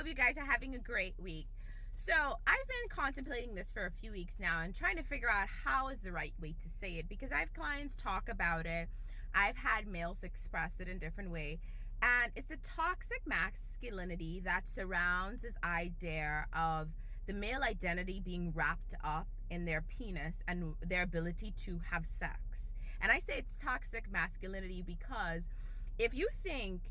you guys are having a great week. So I've been contemplating this for a few weeks now and trying to figure out how is the right way to say it, because I have clients talk about it. I've had males express it in a different way. And it's the toxic masculinity that surrounds this idea of the male identity being wrapped up in their penis and their ability to have sex. And I say it's toxic masculinity because if you think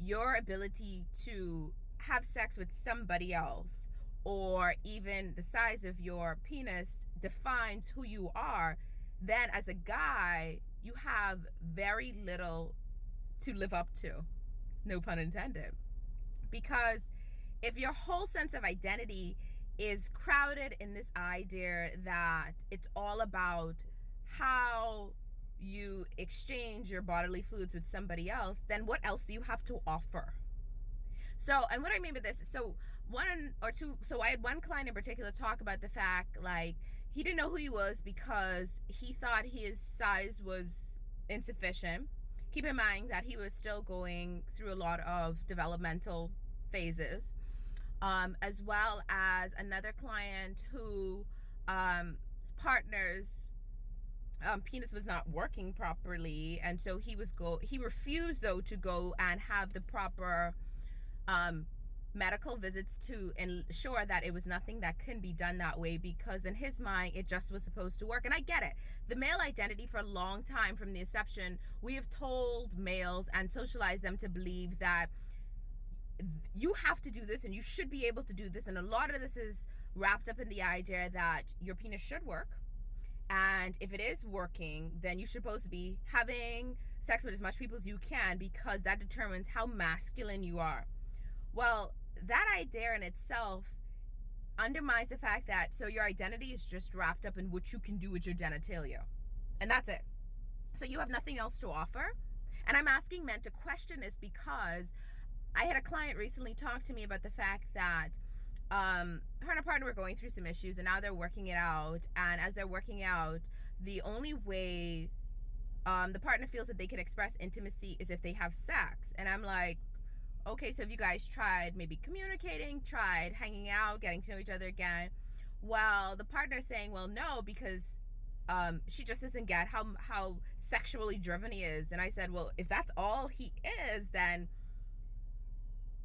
your ability to have sex with somebody else, or even the size of your penis defines who you are, then as a guy, you have very little to live up to. No pun intended. Because if your whole sense of identity is crowded in this idea that it's all about how you exchange your bodily fluids with somebody else, then what else do you have to offer? So, and what I mean by this, so I had one client in particular talk about the fact, like, he didn't know who he was because he thought his size was insufficient. Keep in mind that he was still going through a lot of developmental phases, as well as another client who partner's penis was not working properly, and so he refused though to go and have the proper medical visits to ensure that it was nothing that couldn't be done that way, because in his mind it just was supposed to work. And I get it. The male identity, for a long time from the inception, we have told males and socialized them to believe that you have to do this and you should be able to do this, and a lot of this is wrapped up in the idea that your penis should work, and if it is working, then you're supposed to be having sex with as much people as you can, because that determines how masculine you are. Well, that idea in itself undermines the fact that, so your identity is just wrapped up in what you can do with your genitalia, and that's it. So you have nothing else to offer. And I'm asking men to question this because I had a client recently talk to me about the fact that her and her partner were going through some issues, and now they're working it out. And as they're working out, the only way the partner feels that they can express intimacy is if they have sex. And I'm like, okay, so have you guys tried maybe communicating, tried hanging out, getting to know each other again? Well, the partner's saying, well, no, because she just doesn't get how sexually driven he is. And I said, well, if that's all he is, then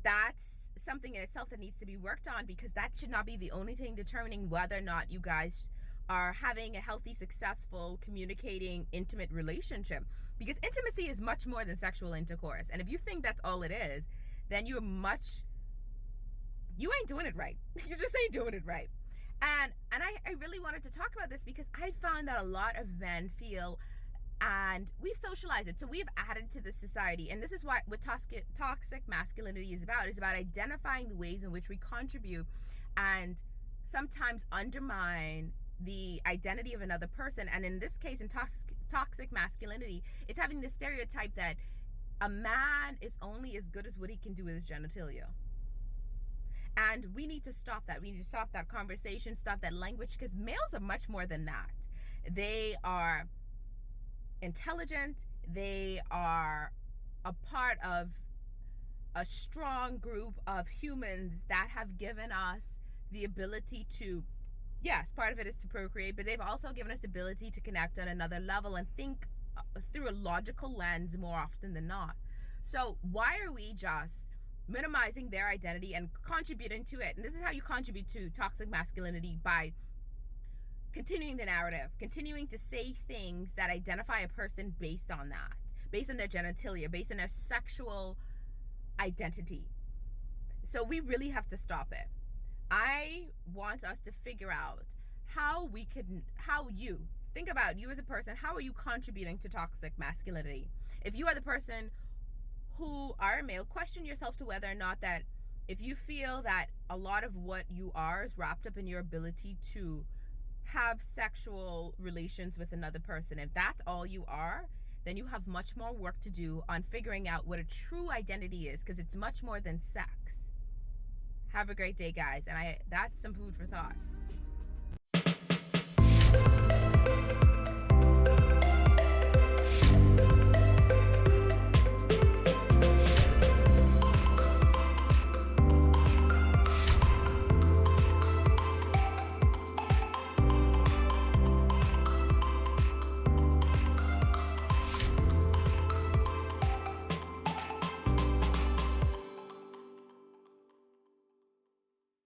that's something in itself that needs to be worked on, because that should not be the only thing determining whether or not you guys are having a healthy, successful, communicating, intimate relationship. Because intimacy is much more than sexual intercourse. And if you think that's all it is, then you ain't doing it right. You just ain't doing it right. And I really wanted to talk about this because I found that a lot of men feel, and we've socialized it, so we've added to this society. And this is what toxic masculinity is about. It's about identifying the ways in which we contribute and sometimes undermine the identity of another person. And in this case, in toxic masculinity, it's having the stereotype that a man is only as good as what he can do with his genitalia. And we need to stop that. We need to stop that conversation, stop that language, because males are much more than that. They are intelligent. They are a part of a strong group of humans that have given us the ability to, yes, part of it is to procreate, but they've also given us the ability to connect on another level and think through a logical lens more often than not. So why are we just minimizing their identity and contributing to it? And this is how you contribute to toxic masculinity: by continuing the narrative, continuing to say things that identify a person based on that, based on their genitalia, based on their sexual identity. So we really have to stop it. I want us to figure out how you think about you as a person. How are you contributing to toxic masculinity? If you are the person who are a male, question yourself to whether or not that if you feel that a lot of what you are is wrapped up in your ability to have sexual relations with another person. If that's all you are, then you have much more work to do on figuring out what a true identity is, because it's much more than sex. Have a great day, guys. And that's some food for thought.